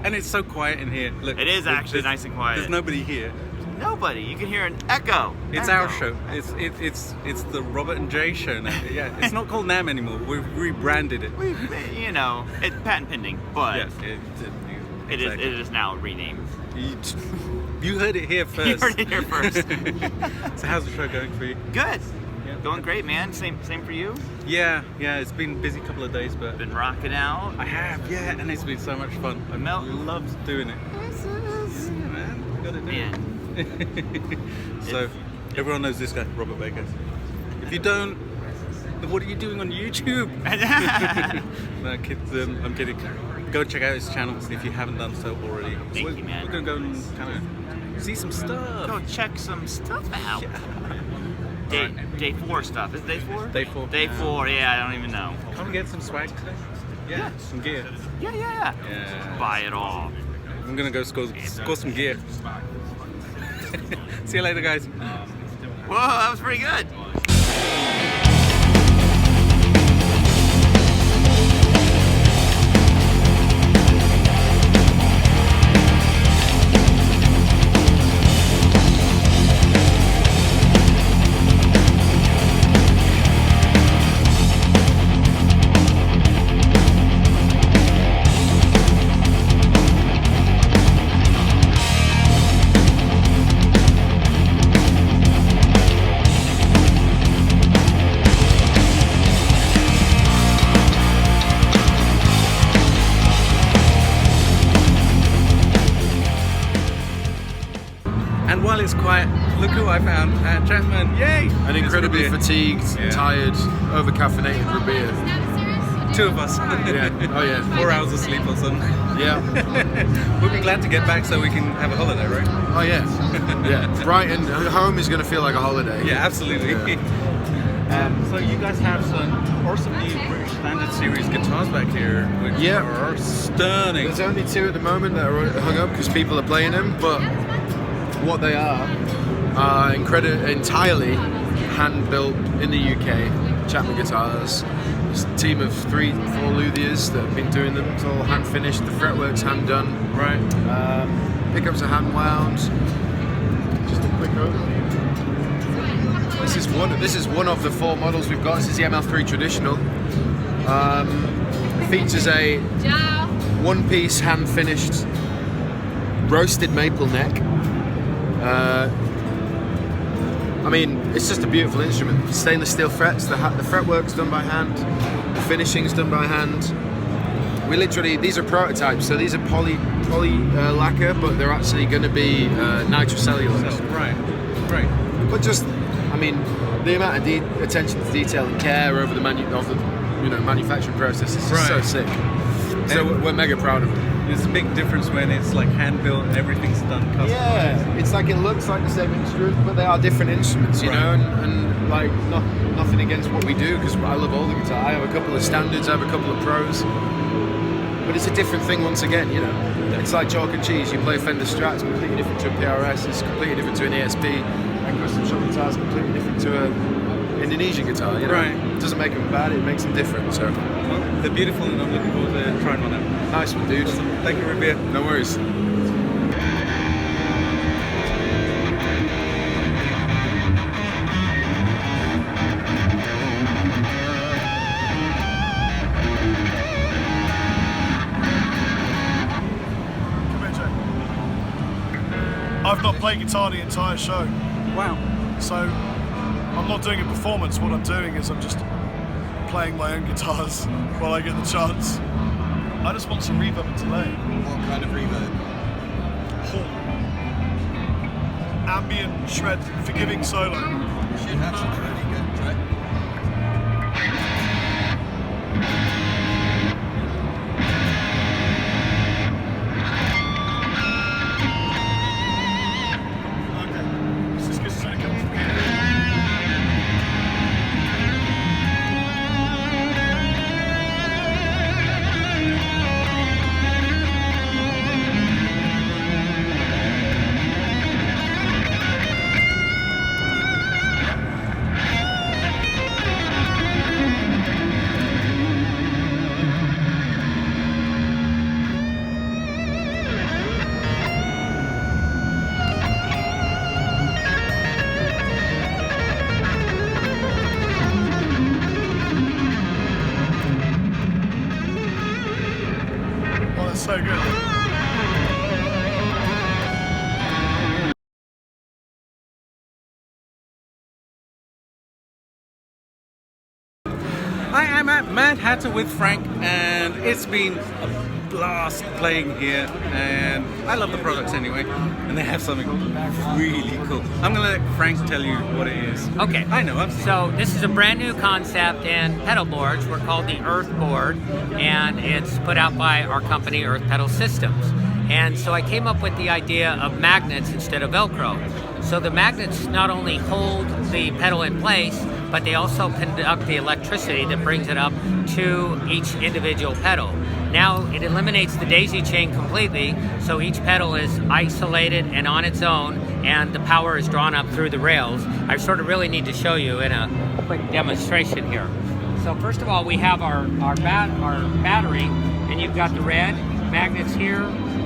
And it's so quiet in here. Look, It is actually nice and quiet. There's nobody here. Nobody. You can hear an echo. It's our show. It's the Robert and Jay show now. Yeah, it's not called Namm anymore. We've rebranded it. You know, it's patent pending, but Yes, it is now renamed. You heard it here first. You heard it here first. So how's the show going for you? Good. Yeah. Going great, man. Same for you. Yeah. It's been a busy couple of days, but Been rocking out. I have, yeah, and it's been so much fun. I loved doing it. Yeah, man, gotta do it. So everyone knows this guy, Robert Baker. If you don't, then what are you doing on YouTube? No, kids, I'm kidding. Go check out his channel if you haven't done so already. Thank you, man. We're gonna go and kind of see some stuff. Go check some stuff out. Yeah. Day 4 stuff. Is it day 4? Day 4. Day 4. Yeah, I don't even know. Come get some swag today. Yeah, some gear. Yeah. Buy it all. I'm gonna go score some gear. See you later, guys. Whoa, that was pretty good. And while it's quiet, look who I found at Chapman. Yay! An incredibly It's Rabea. fatigued, tired, over-caffeinated Rabea. 2 of us. Yeah. Oh yeah. 4 hours of sleep or something. Yeah. We'll be glad to get back so we can have a holiday, right? Oh yeah. Yeah. Brighton, home is going to feel like a holiday. Yeah, absolutely. So you guys have some awesome new British Standard Series guitars back here, which are stunning. There's only 2 at the moment that are hung up because people are playing them, but what they are entirely hand-built in the UK. Chapman guitars. It's a team of 3-4 luthiers that have been doing them. It's all hand finished. The fretwork's hand done. Right. Pickups are hand wound. Just a quick overview. This is one of the 4 models we've got. This is the ML3 Traditional. Features a one-piece hand finished roasted maple neck. I mean, it's just a beautiful instrument. Stainless steel frets, the fretwork's done by hand, the finishing's done by hand. These are prototypes, so these are poly lacquer, but they're actually going to be nitrocellulose. Right. But just, I mean, the amount of attention to detail and care over the manufacturing process is just so sick. So we're mega proud of it. There's a big difference when it's like hand built and everything's done custom. Yeah, it's like it looks like the same instrument, but they are different instruments, you know. And like nothing against what we do, because I love all the guitar. I have a couple of standards, I have a couple of pros, but it's a different thing once again, you know. It's like chalk and cheese. You play Fender Strat, it's completely different to a PRS. It's completely different to an ESP. And custom shop guitar is completely different to a Indonesian guitar. You know, it doesn't make them bad. It makes them different. So they're beautiful, and I'm looking forward to trying one out. Nice one, dude. Awesome. Thank you, Rabea. No worries. I've not played guitar the entire show. Wow. So I'm not doing a performance. What I'm doing is I'm just playing my own guitars while I get the chance. I just want some reverb and delay. What kind of reverb? Ambient, shred, forgiving solo. You should have something really good, right? I am at Mad Hatter with Frank, and it's been a blast playing here, and I love the products anyway, and they have something really cool. I'm gonna let Frank tell you what it is. Okay. I know. So this is a brand new concept in pedal boards. We're called the EarthBoard, and it's put out by our company, Earth Pedal Systems. And so I came up with the idea of magnets instead of Velcro. So the magnets not only hold the pedal in place, but they also conduct the electricity that brings it up to each individual pedal. Now it eliminates the daisy chain completely, so each pedal is isolated and on its own, and the power is drawn up through the rails. I sort of really need to show you in a quick demonstration here. So first of all, we have our battery, and you've got the red magnets here,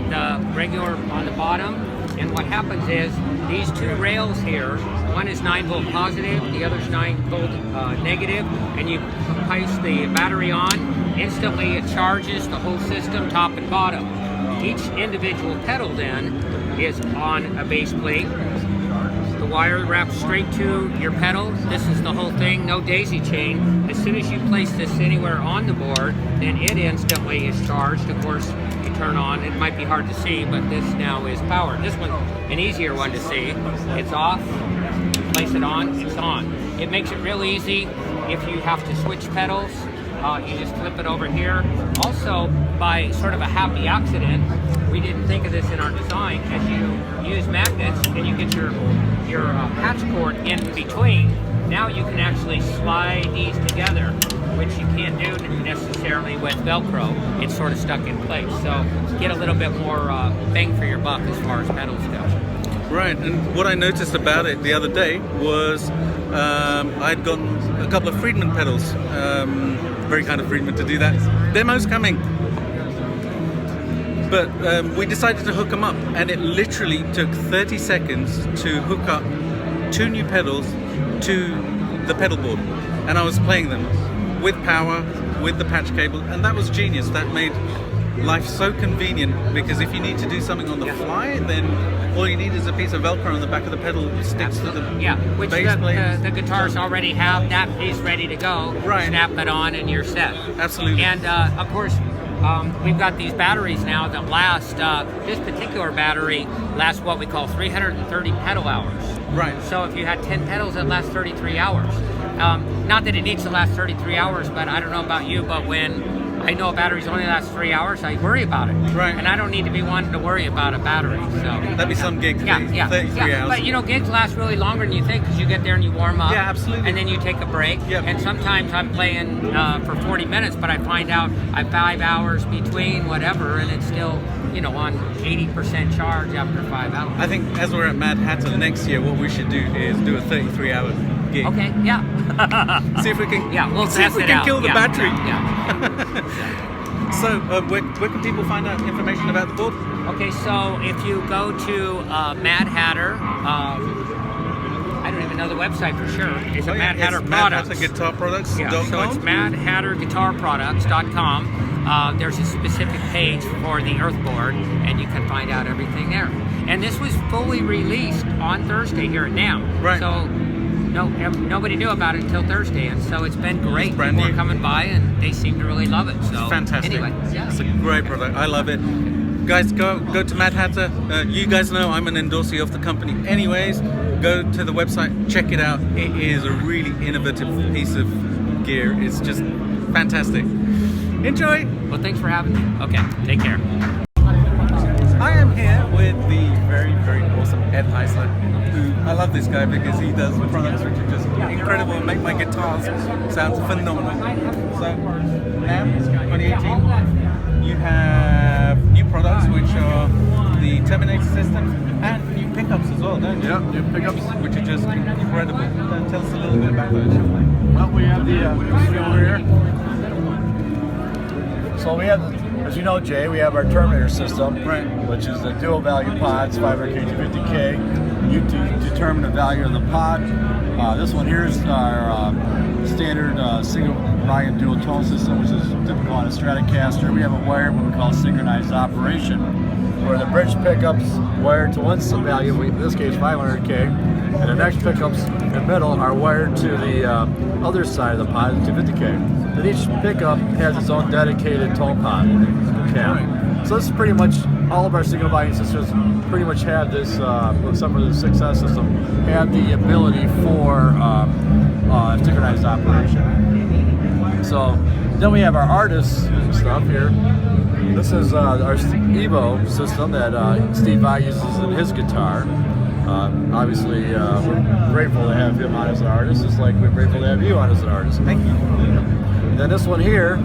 the regular on the bottom, and what happens is these two rails here, one is 9-volt positive, the other's 9-volt negative, and you place the battery on, instantly it charges the whole system top and bottom. Each individual pedal then is on a base plate. The wire wraps straight to your pedal. This is the whole thing, no daisy chain. As soon as you place this anywhere on the board, then it instantly is charged. Of course, you turn on, it might be hard to see, but this now is powered. This one's an easier one to see. It's off, place it on, it's on. It makes it real easy if you have to switch pedals. You just flip it over here. Also, by sort of a happy accident, we didn't think of this in our design. As you use magnets and you get your patch cord in between, now you can actually slide these together, which you can't do necessarily with Velcro. It's sort of stuck in place. So get a little bit more bang for your buck as far as pedals go. Right, and what I noticed about it the other day was I'd gotten a couple of Friedman pedals, very kind of Friedman to do that. Demo's coming. But we decided to hook them up, and it literally took 30 seconds to hook up 2 new pedals to the pedal board. And I was playing them with power, with the patch cable, and that was genius. That made life so convenient, because if you need to do something on the fly, then all you need is a piece of Velcro on the back of the pedal that sticks to the which base plate. The guitars already have that piece ready to go. Right. Snap it on and you're set. Absolutely. And of course, we've got these batteries now that last, this particular battery lasts what we call 330 pedal hours. Right. So if you had 10 pedals, it lasts 33 hours. Not that it needs to last 33 hours, but I don't know about you, but when I know a battery's only lasts 3 hours, I worry about it. Right. And I don't need to be wanting to worry about a battery. So That'd be some gig. 33 hours. But you know, gigs last really longer than you think, because you get there and you warm up. Yeah, absolutely. And then you take a break. Yep. And sometimes I'm playing for 40 minutes, but I find out I have 5 hours between whatever, and it's still, you know, on 80% charge after 5 hours. I think as we're at Mad Hatter next year, what we should do is do a 33-hour gig. Okay, yeah. See if we can. We'll see if test we it can out. kill the Yeah, battery. Yeah. So, where can people find out information about the board? Okay, so if you go to Mad Hatter, I don't even know the website for sure. It's a Mad Hatter Products. MadHatterGuitarProducts.com. Yeah, so it's MadHatterGuitarProducts.com. There's a specific page for the EarthBoard, and you can find out everything there. And this was fully released on Thursday here at Namm. Right. So nobody knew about it until Thursday, and so it's been great. brand People new. are coming by, and they seem to really love it. So Fantastic. Anyway, yeah. It's a great product. I love it. Guys, go to Mad Hatter. You guys know I'm an endorsee of the company anyways. Go to the website, check it out. It is a really innovative piece of gear. It's just fantastic. Enjoy! Well, thanks for having me. Okay, take care. I am here with the very, very awesome Ed Heisler, who I love this guy because he does products which are just incredible and make my guitars sound phenomenal. So, Namm 2018, you have new products which are the Terminator system and new pickups as well, don't you? Yep, new pickups. Which are just incredible. Tell us a little bit about those. Well, we have the over here. So we have, as you know, Jay, we have our Terminator system, Right. which is the dual value pods, 500K to 50K. You determine the value of the pod. This one here is our standard single volume dual tone system, which is typical on a Stratocaster. We have a wire, what we call synchronized operation, where the bridge pickups wired to one value, in this case 500K, and the next pickups in the middle are wired to the other side of the pod, 250K. and each pickup has its own dedicated tone pod cam. So this is pretty much all of our single volume systems pretty much have this, except for the 6S system, have the ability for synchronized operation. So then we have our artist stuff here. This is our Evo system that Steve Vai uses in his guitar. Obviously, we're grateful to have him on as an artist, just like we're grateful to have you on as an artist. Thank you. And then this one here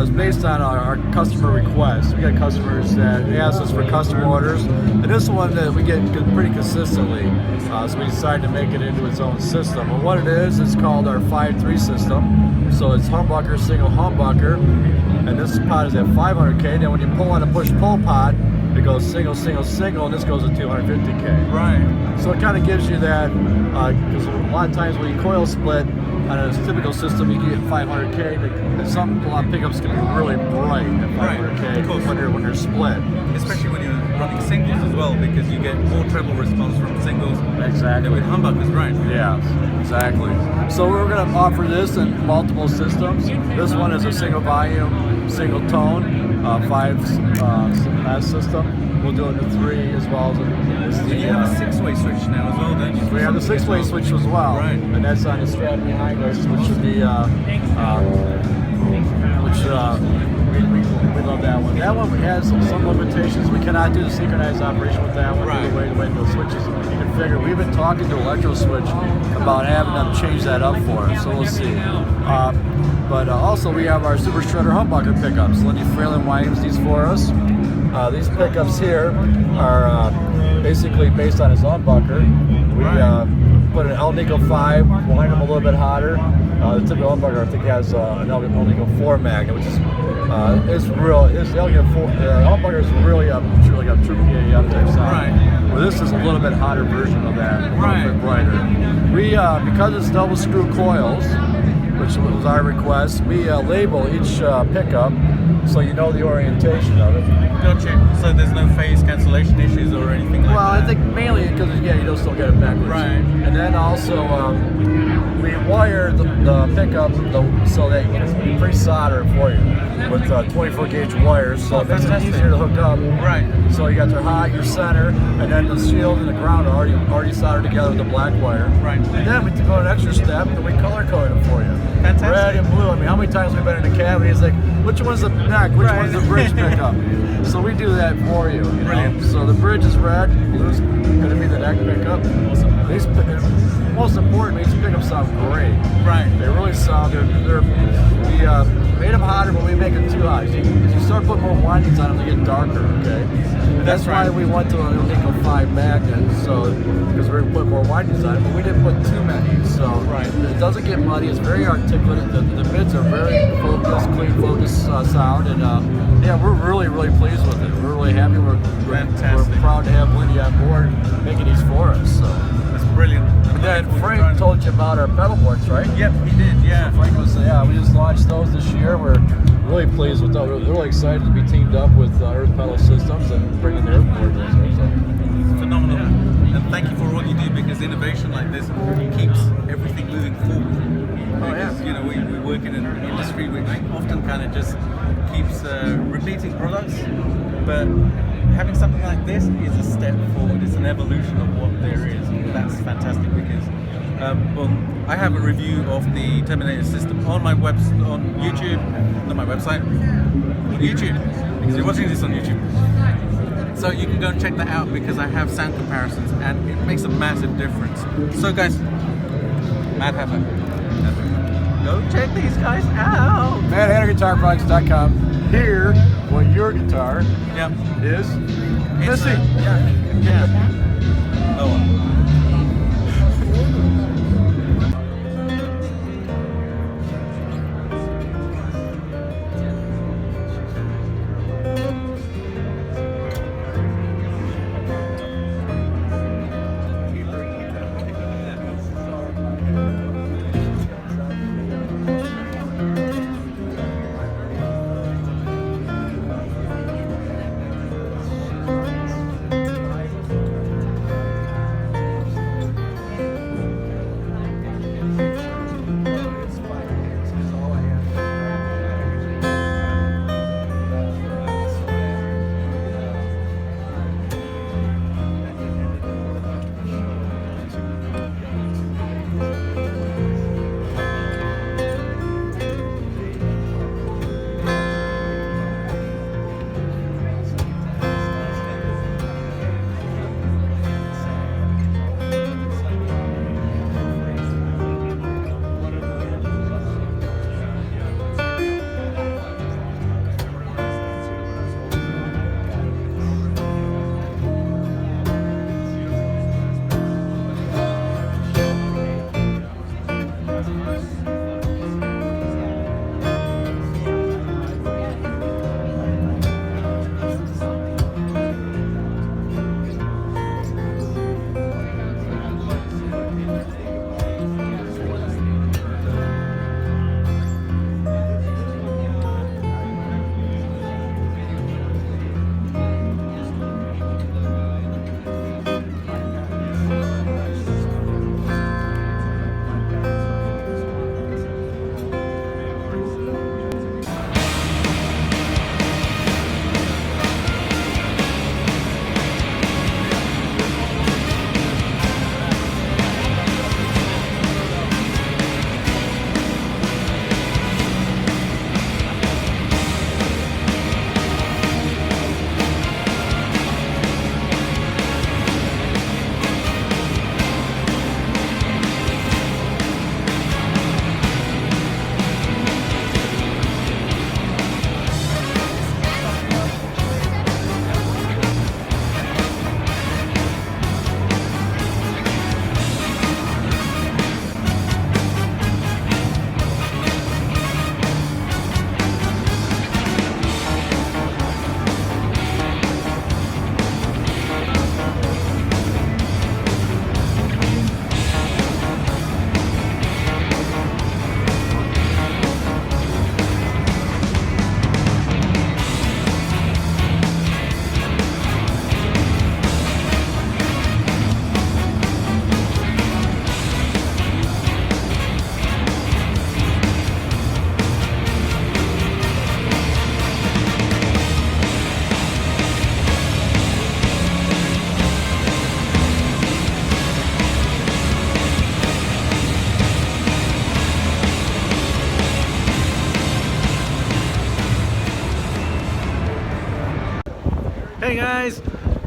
is based on our customer requests. We got customers that ask us for custom orders, and this one that we get pretty consistently. So we decided to make it into its own system. And what it is, it's called our 5-3 system. So it's humbucker, single humbucker, and this pod is at 500K. Then when you pull on a push-pull pod, it goes single, single, single, and this goes at 250K. Right. So it kind of gives you that, because a lot of times when you coil split on a typical system, you get 500K. A lot of pickups can be really bright at 500K when they're split. Especially when you're running singles as well, because you get more treble response from singles. Exactly. Than with humbuckers, right? Yeah, exactly. So we're going to offer this in multiple systems. This one is a single volume, single tone, 5 system. We'll do it in 3 as well as So you have a 6-way switch now as well, don't you? we have the 6-way switch as well, Right. and that's on the strap behind us, which would be, we love that one. That one has some limitations. We cannot do the synchronized operation with that one. Right. The way the switch is configured. We've been talking to Electro Switch about having them change that up for us, so we'll see. But also we have our Super Shredder humbucker pickups. Lindy Fralin winds these for us. These pickups here are basically based on his humbucker. We put an El Nico 5, wind them a little bit hotter. The typical humbucker, I think, has an El Nico 4 magnet, which is the El Nico 4 humbucker is really a true PAM type sound. Right. Well, this is a little bit hotter version of that, Right. a little bit brighter. We because it's double screw coils, which was our request, we label each pickup so you know the orientation of it. Gotcha. So there's no phase cancellation issues or anything like that? Well, I think mainly because, you don't still get it backwards. Right. And then also, we wire the pickup so that you pre-solder it for you with 24 gauge wires, so it makes it easier to hook up. Right. So you got your high, your center, and then the shield and the ground are already soldered together with the black wire. Right. And then we go an extra step and we color code it for you. Fantastic. Red and blue. I mean, how many times we've been in the cab and he's like, which one's the neck, which one's the bridge pickup? So we do that for you. Brilliant. So the bridge is red, blue's going to be the neck pickup. Most importantly, these pickups sound great. Right. They really sound. We made them hotter, but we make them too hot. As you start putting more windings on them, they get darker. Okay. That's why we went to an El Nico 5 magnet. So because we're going to put more windings on it, but we didn't put too many. So it doesn't get muddy. It's very articulate. The mids are very focused, clean focus sound, and yeah, we're really pleased with it. We're really happy. We're proud to have Lindy on board making these for us. So. That's brilliant. And then Frank told you about our pedalboards, right? Yep, he did, yeah. So Frank was, we just launched those this year. We're really pleased with those. We're really excited to be teamed up with Earth Pedal Systems and bringing the EarthBoard in. So. Phenomenal. Yeah. And thank you for all you do, because innovation like this keeps everything moving forward. Because, we work in an industry which often kind of just keeps repeating products, but having something like this is a step forward. It's an evolution of what there is. That's fantastic, because I have a review of the Terminator system on my on YouTube, not my website, on YouTube, because you're watching this on YouTube. So you can go and check that out, because I have sound comparisons and it makes a massive difference. So guys, Mad Hatter, go check these guys out. MadHatterGuitarProducts.com. Hear what your guitar is missing. Yeah. Oh.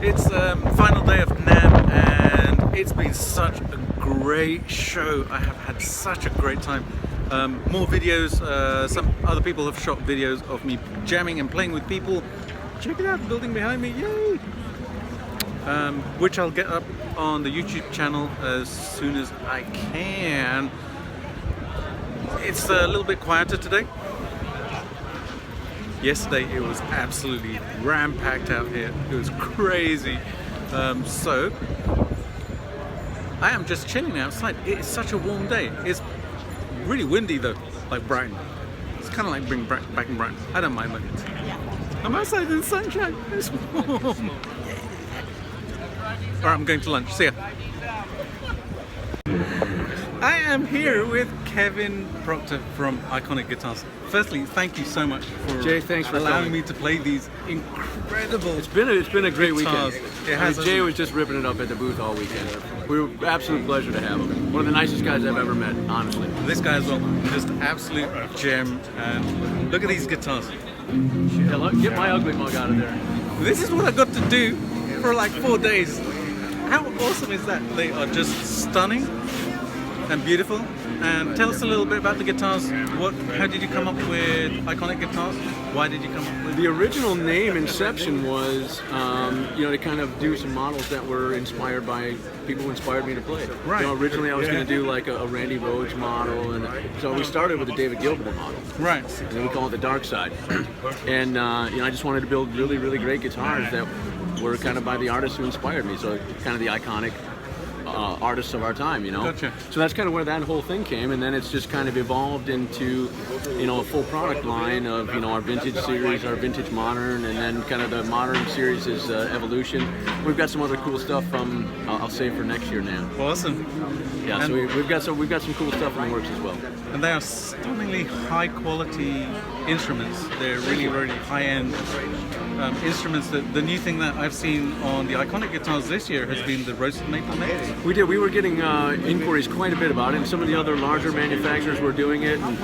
It's final day of Namm, and it's been such a great show. I have had such a great time. More videos, some other people have shot videos of me jamming and playing with people. Check it out, the building behind me, yay! Which I'll get up on the YouTube channel as soon as I can. It's a little bit quieter today. Yesterday it was absolutely ram-packed out here. It was crazy. So I am just chilling outside. It is such a warm day. It's really windy though, like Brighton. It's kind of like being back in Brighton. I don't mind like it. I'm outside in the sunshine. It's warm. Alright, I'm going to lunch. See ya. I am here with Kevin Proctor from Iconic Guitars. Firstly, thank you so much for Jay, thanks for allowing coming. me to play these incredible. It's been a great guitars. weekend. It has. Jay was just ripping it up at the booth all weekend. We were absolute pleasure to have him. One of the nicest guys I've ever met, honestly. This guy as well, just absolute gem. And look at these guitars. Yeah, get my ugly mug out of there. This is what I got to do for like 4 days. How awesome is that? They are just stunning and beautiful. And tell us a little bit about the guitars. How did you come up with Iconic Guitars? Why did you come up with The original name, Inception, was to kind of do some models that were inspired by people who inspired me to play. Right. Originally I was going to do like a Randy Rhoads model, and so we started with a David Gilmour model. Right. And then we call it the Dark Side. And I just wanted to build really, really great guitars that were kind of by the artists who inspired me. So kind of the iconic artists of our time, Gotcha. So that's kind of where that whole thing came, and then it's just kind of evolved into, a full product line of, our vintage series, our vintage modern, and then kind of the modern series is Evolution. We've got some other cool stuff I'll save for next year now. Awesome. Yeah, And- so we've got some cool stuff in the works as well. And they are stunningly high quality instruments. They're really, really high end instruments. The new thing that I've seen on the Iconic Guitars this year has been the roasted maple mix. We were getting inquiries quite a bit about it, and some of the other larger manufacturers were doing it. And,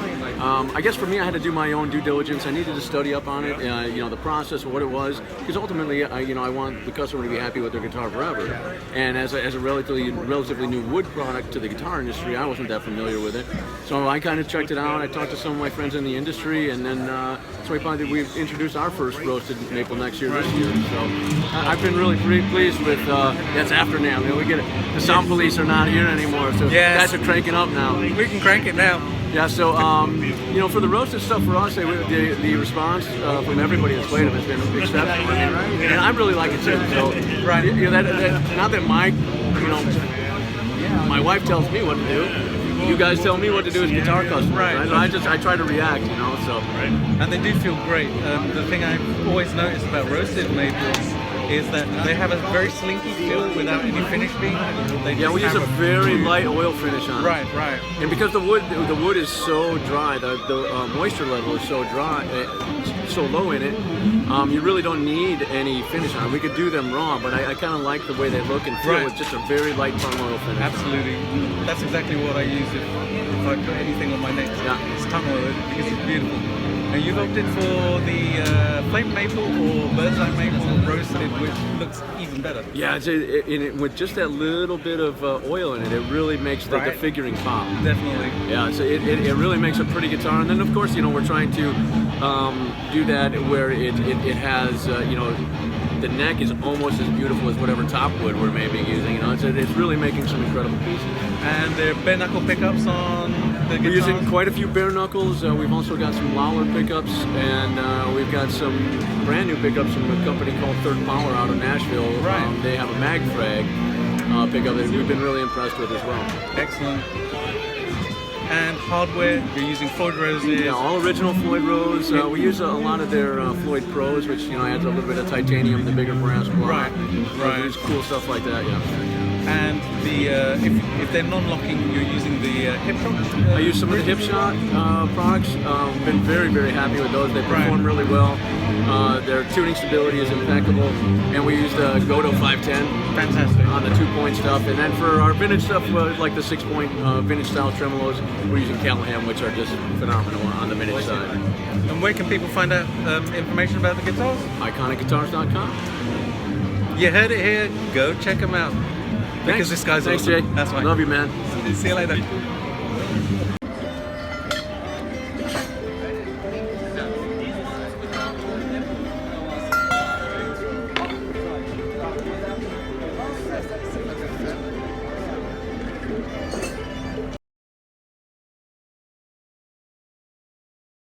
I guess for me, I had to do my own due diligence. I needed to study up on it, the process of what it was, because ultimately, I want the customer to be happy with their guitar forever. And as a relatively new wood product to the guitar industry, I wasn't that familiar with it. So I kind of checked it out. I talked to some of my friends in the industry, and then so we've introduced our first roasted maple next year this year. So I've been really pleased with. That's after now. We get it. The sound police are not here anymore, so guys are cranking up now. We can crank it now. Yeah, so for the roasted stuff for us, the response from everybody that's played them has been exceptional. And I really like it too. So Right. Not that my wife tells me what to do. You guys tell me what to do as guitar customers. Right. I try to react, so. And they do feel great. The thing I've always noticed about roasted maples is that they have a very slinky feel without any finish being. We use a very light oil finish on it. Right. And because the wood is so dry, the moisture level is so dry, so low in it, you really don't need any finish on it. We could do them raw, but I kind of like the way they look and feel with just a very light tongue oil finish. Absolutely. That's exactly what I use if I put anything on my neck. Yeah. It's tongue oil because it's beautiful. Now you've opted for the flame maple or bird's eye maple roasted, which looks even better. Yeah, with just that little bit of oil in it, it really makes the figuring pop. Definitely. Yeah, so it really makes a pretty guitar. And then of course, we're trying to do that where it has, the neck is almost as beautiful as whatever top wood we're maybe using. It's really making some incredible pieces. And there are bare knuckle pickups on the guitars? We're using quite a few bare knuckles. We've also got some Lowler pickups, and we've got some brand new pickups from a company called Third Power out of Nashville. Right. They have a Magfrag pickup that we've been really impressed with as well. Excellent. And hardware, you're using Floyd Roses. Yeah, all original Floyd Rose. We use a lot of their Floyd Pros, which adds a little bit of titanium, the bigger brass block. Right. We use cool stuff like that. Yeah. And the if they're non-locking, you're using the hip shot. I use some of the hip shot products. Been very, very happy with those. They perform really well. Their tuning stability is impeccable, and we use the Godo 510. Fantastic. On the 2-point stuff, and then for our vintage stuff, like the 6-point vintage style tremolos, we're using Callahan, which are just phenomenal on the vintage side. And where can people find out information about the guitars? IconicGuitars.com. You heard it here. Go check him out. Because this guy's Thanks, awesome. Jay. That's right. Love you, man. See you later.